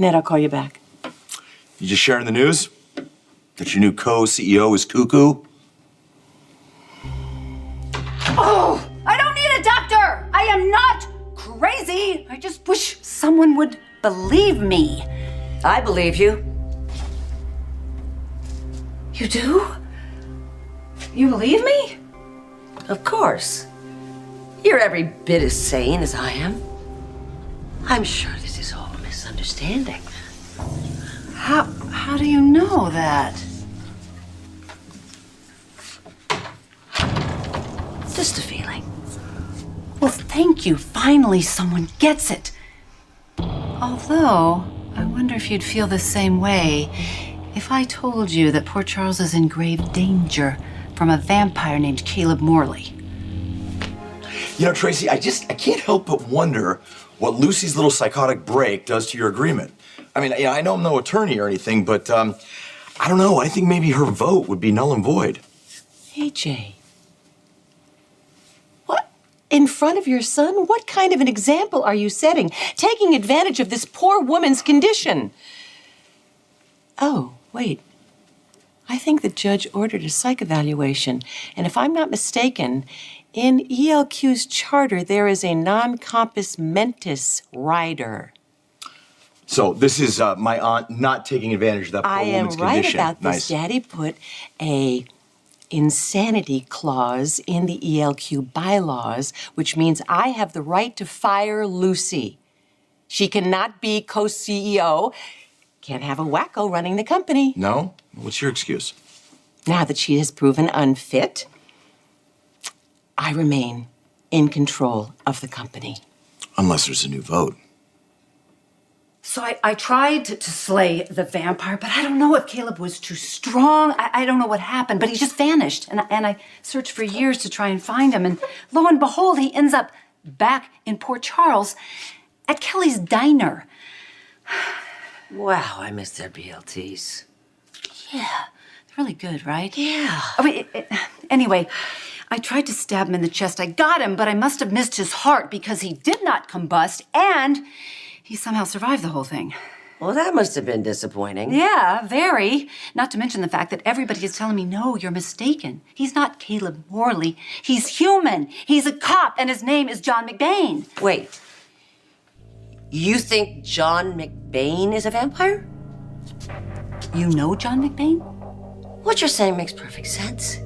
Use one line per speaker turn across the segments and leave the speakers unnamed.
Ned, I'll call you back.
You just sharing the news? That your new co-CEO is cuckoo?
Oh, I don't need a doctor! I am not crazy! I just wish someone would believe me.
I believe you.
You do? You believe me?
Of course. You're every bit as sane as I am. I'm sure this is all a misunderstanding.
How do you know that?
Just a feeling.
Well, thank you. Finally, someone gets it. Although, I wonder if you'd feel the same way if I told you that poor Charles is in grave danger from a vampire named Caleb Morley.
You know, Tracy, I can't help but wonder what Lucy's little psychotic break does to your agreement. I mean, I know I'm no attorney or anything, but I don't know. I think maybe her vote would be null and void.
AJ. What? In front of your son? What kind of an example are you setting? Taking advantage of this poor woman's condition. Oh, wait. I think the judge ordered a psych evaluation. And if I'm not mistaken, in ELQ's charter, there is a non-compos mentis rider.
So this is my aunt not taking advantage of that poor woman's condition.
I am right about this.
Nice.
Daddy put a insanity clause in the ELQ bylaws, which means I have the right to fire Lucy. She cannot be co-CEO. Can't have a wacko running the company.
No? What's your excuse?
Now that she has proven unfit, I remain in control of the company.
Unless there's a new vote.
So I tried to slay the vampire, but I don't know if Caleb was too strong. I don't know what happened, but he just vanished. And I searched for years to try and find him. And lo and behold, he ends up back in Port Charles at Kelly's diner.
Wow, I miss their BLTs.
Yeah, they're really good, right?
Yeah.
Oh, wait, anyway, I tried to stab him in the chest. I got him, but I must have missed his heart because he did not combust, and he somehow survived the whole thing.
Well, that must have been disappointing.
Yeah, very. Not to mention the fact that everybody is telling me, no, you're mistaken. He's not Caleb Morley. He's human. He's a cop, and his name is John McBain.
Wait. You think John McBain is a vampire?
You know John McBain?
What you're saying makes perfect sense.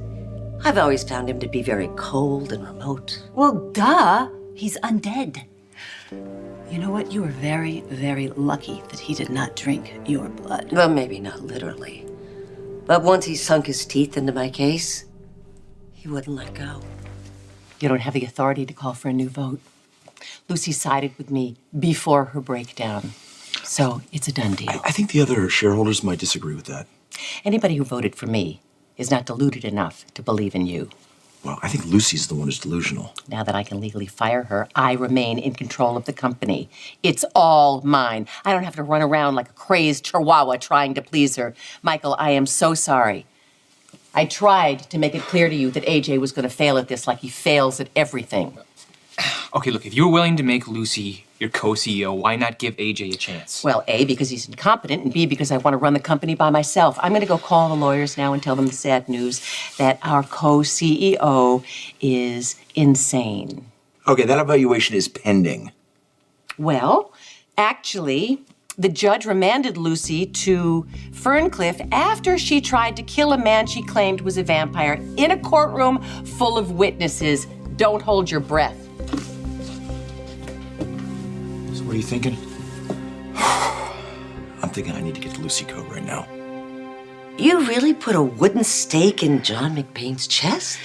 I've always found him to be very cold and remote.
Well, duh. He's undead. You know what? You were very, very lucky that he did not drink your blood.
Well, maybe not literally. But once he sunk his teeth into my case, he wouldn't let go.
You don't have the authority to call for a new vote. Lucy sided with me before her breakdown, so it's a done deal.
I think the other shareholders might disagree with that.
Anybody who voted for me is not deluded enough to believe in you.
Well, I think Lucy's the one who's delusional.
Now that I can legally fire her, I remain in control of the company. It's all mine. I don't have to run around like a crazed chihuahua trying to please her. Michael, I am so sorry. I tried to make it clear to you that AJ was going to fail at this like he fails at everything.
Okay, look, if you were willing to make Lucy your co-CEO, why not give AJ a chance?
Well, A, because he's incompetent, and B, because I want to run the company by myself. I'm going to go call the lawyers now and tell them the sad news that our co-CEO is insane.
Okay, that evaluation is pending.
Well, actually, the judge remanded Lucy to Ferncliff after she tried to kill a man she claimed was a vampire in a courtroom full of witnesses. Don't hold your breath.
So what are you thinking? I'm thinking I need to get to Lucy Code right now.
You really put a wooden stake in John McBain's chest?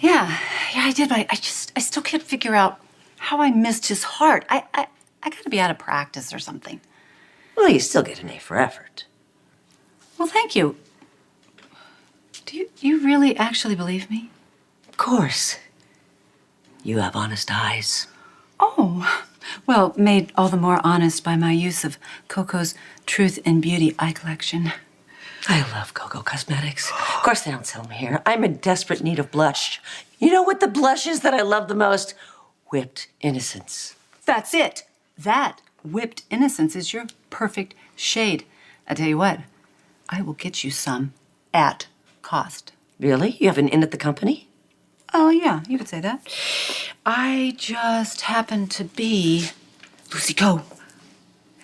Yeah, I did, but I still can't figure out how I missed his heart. I gotta be out of practice or something.
Well, you still get an A for effort.
Well, thank you. Do you really actually believe me?
Of course. You have honest eyes.
Oh, well, made all the more honest by my use of Coco's Truth and Beauty eye collection.
I love Coco Cosmetics. Of course, they don't sell them here. I'm in desperate need of blush. You know what the blush is that I love the most? Whipped innocence.
That's it. That whipped innocence is your perfect shade. I tell you what, I will get you some at cost.
Really? You have an in at the company?
Oh, yeah, you could say that. I just happen to be Lucy Coe,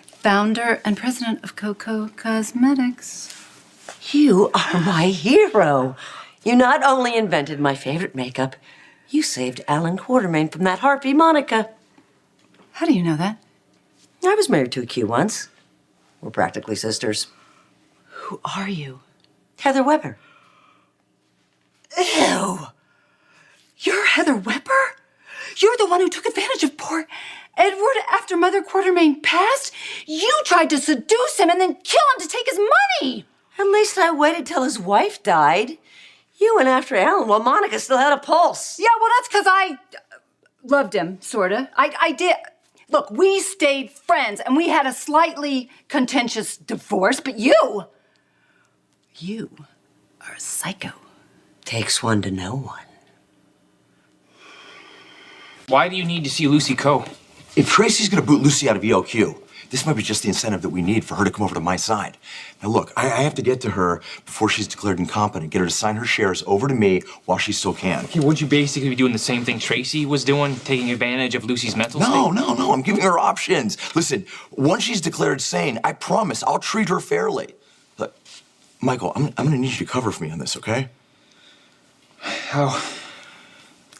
founder and president of Coco Cosmetics.
You are my hero. You not only invented my favorite makeup, you saved Alan Quartermaine from that harpy Monica.
How do you know that?
I was married to a Q once. We're practically sisters.
Who are you?
Heather Weber.
Ew! You're Heather Weber? You're the one who took advantage of poor Edward after Mother Quartermaine passed? You tried to seduce him and then kill him to take his money!
At least I waited till his wife died. You went after Alan while Monica still had a pulse.
Yeah, well, that's because I loved him, sorta. I did. Look, we stayed friends and we had a slightly contentious divorce, but you are a psycho.
Takes one to know one.
Why do you need to see Lucy Coe?
If Tracy's gonna boot Lucy out of ELQ, this might be just the incentive that we need for her to come over to my side. Now look, I have to get to her before she's declared incompetent, get her to sign her shares over to me while she still can.
Okay, would you basically be doing the same thing Tracy was doing, taking advantage of Lucy's mental state?
No, I'm giving her options. Listen, once she's declared sane, I promise I'll treat her fairly. Look, Michael, I'm gonna need you to cover for me on this, okay?
How?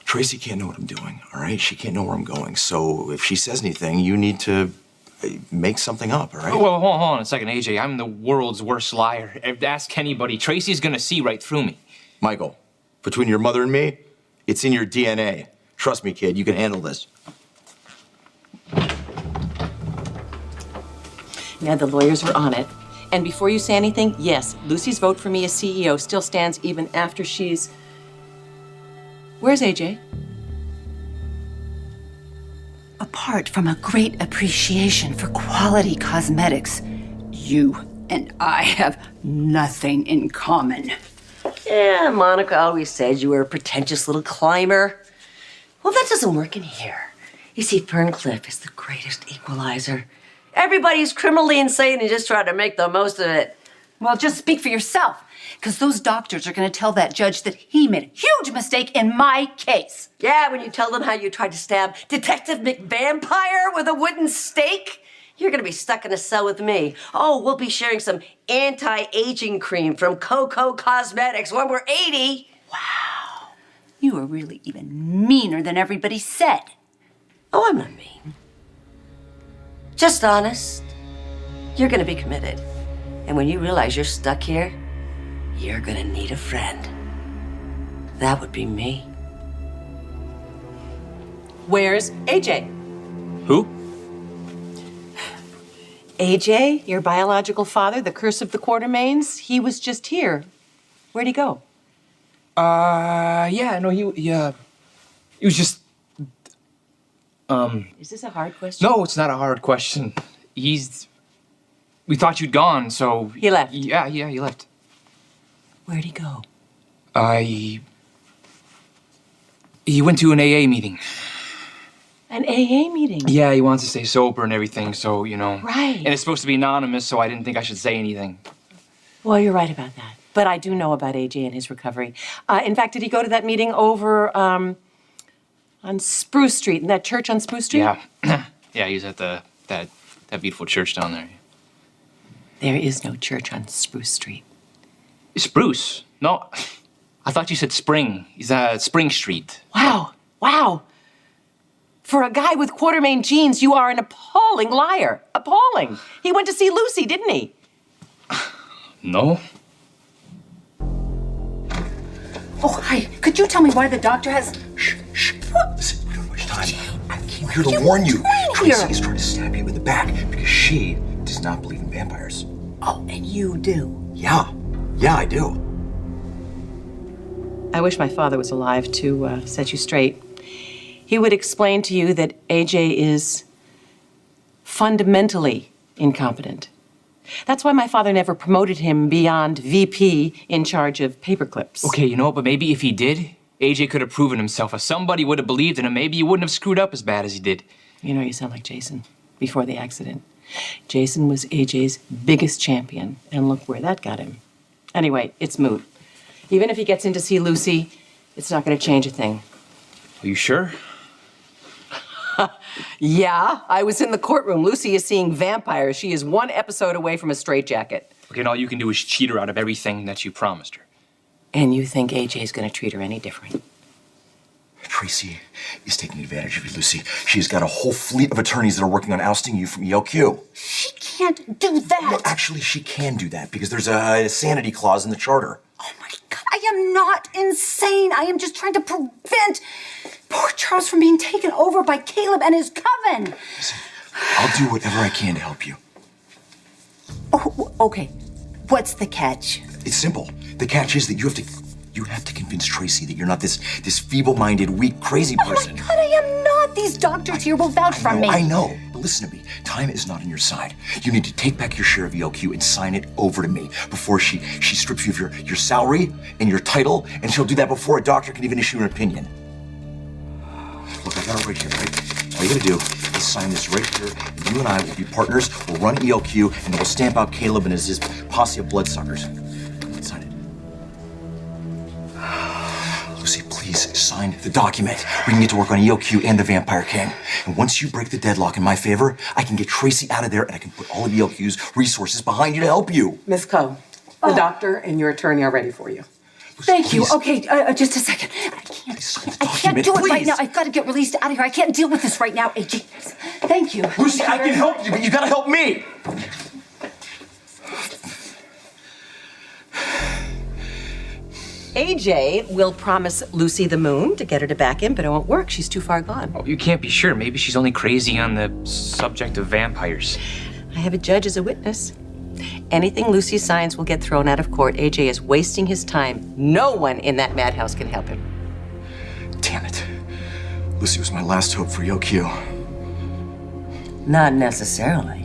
Tracy can't know what I'm doing, all right? She can't know where I'm going. So if she says anything, you need to make something up, all right?
Well, hold on a second, AJ. I'm the world's worst liar. Ask anybody. Tracy's gonna see right through me.
Michael, between your mother and me, it's in your DNA. Trust me, kid, you can handle this.
Yeah, the lawyers are on it. And before you say anything, yes, Lucy's vote for me as CEO still stands even after she's... Where's AJ?
Apart from a great appreciation for quality cosmetics, you and I have nothing in common.
Yeah, Monica always said you were a pretentious little climber. Well, that doesn't work in here. You see, Ferncliff is the greatest equalizer. Everybody's criminally insane and just trying to make the most of it.
Well, just speak for yourself, because those doctors are going to tell that judge that he made a huge mistake in my case.
Yeah, when you tell them how you tried to stab Detective McVampire with a wooden stake, you're gonna be stuck in a cell with me. Oh, we'll be sharing some anti-aging cream from Coco Cosmetics when we're 80.
Wow. You were really even meaner than everybody said.
Oh, I'm not mean. Just honest. You're gonna be committed. And when you realize you're stuck here, you're gonna need a friend. That would be me.
Where's AJ?
Who?
AJ, your biological father, the curse of the Quartermaines, he was just here. Where'd he go?
Yeah, no, he was just,
Is this a hard question?
no, it's not a hard question. We thought you'd gone, so...
He left?
Yeah, he left.
Where'd he go?
He went to an AA meeting.
An AA meeting?
Yeah, he wants to stay sober and everything, so,
Right.
And it's supposed to be anonymous, so I didn't think I should say anything.
Well, you're right about that. But I do know about AJ and his recovery. In fact, did he go to that meeting over on Spruce Street, in that church on Spruce Street?
Yeah. Yeah, he's at that beautiful church down there.
There is no church on Spruce Street.
Spruce? No, I thought you said Spring. He's at Spring Street.
Wow. For a guy with Quartermaine genes, you are an appalling liar. Appalling. He went to see Lucy, didn't he?
No.
Oh, hi. Could you tell me why the doctor has...
Shh. Listen, we don't have much time. I came here to warn you. Tracy is trying to stab you in the back because she does not believe in vampires.
Oh, and you do?
Yeah, I do.
I wish my father was alive to set you straight. He would explain to you that AJ is fundamentally incompetent. That's why my father never promoted him beyond VP in charge of paperclips.
Okay, but maybe if he did, AJ could have proven himself. If somebody would have believed in him, maybe he wouldn't have screwed up as bad as he did.
You sound like Jason before the accident. Jason was AJ's biggest champion, and look where that got him. Anyway, it's moot. Even if he gets in to see Lucy, it's not going to change a thing.
Are you sure?
Yeah, I was in the courtroom. Lucy is seeing vampires. She is one episode away from a straitjacket.
Okay, and all you can do is cheat her out of everything that you promised her.
And you think AJ's going to treat her any different?
Tracy is taking advantage of you, Lucy. She's got a whole fleet of attorneys that are working on ousting you from ELQ.
She can't do that.
No, actually, she can do that because there's a sanity clause in the charter.
Oh my God, I am not insane. I am just trying to prevent poor Charles from being taken over by Caleb and his coven.
Listen, I'll do whatever I can to help you.
Oh, okay. What's the catch?
It's simple. The catch is that you have to convince Tracy that you're not this feeble-minded, weak, crazy person.
Oh my God, I am not. These doctors here will vouch for me.
I know. But listen to me. Time is not on your side. You need to take back your share of ELQ and sign it over to me before she strips you of your salary and your title, and she'll do that before a doctor can even issue an opinion. Look, I got it right here, right? All you gotta do is sign this right here, and you and I will be partners, we'll run ELQ, and we'll stamp out Caleb and his posse of bloodsuckers. Let's sign it. Lucy, please sign the document. We can get to work on ELQ and the Vampire King. And once you break the deadlock in my favor, I can get Tracy out of there, and I can put all of ELQ's resources behind you to help you.
Miss Coe, the doctor and your attorney are ready for you.
Lucy,
Thank you.
please.
Okay, just a second. I can't do it right now. I've got to get released out of here. I can't deal with this right now, AJ. Thank you.
Lucy, I can help you, but you gotta help me.
AJ will promise Lucy the moon to get her to back in, but it won't work. She's too far gone.
Oh, you can't be sure. Maybe she's only crazy on the subject of vampires.
I have a judge as a witness. Anything Lucy signs will get thrown out of court. AJ is wasting his time. No one in that madhouse can help him.
Damn it. Lucy was my last hope for ELQ.
Not necessarily.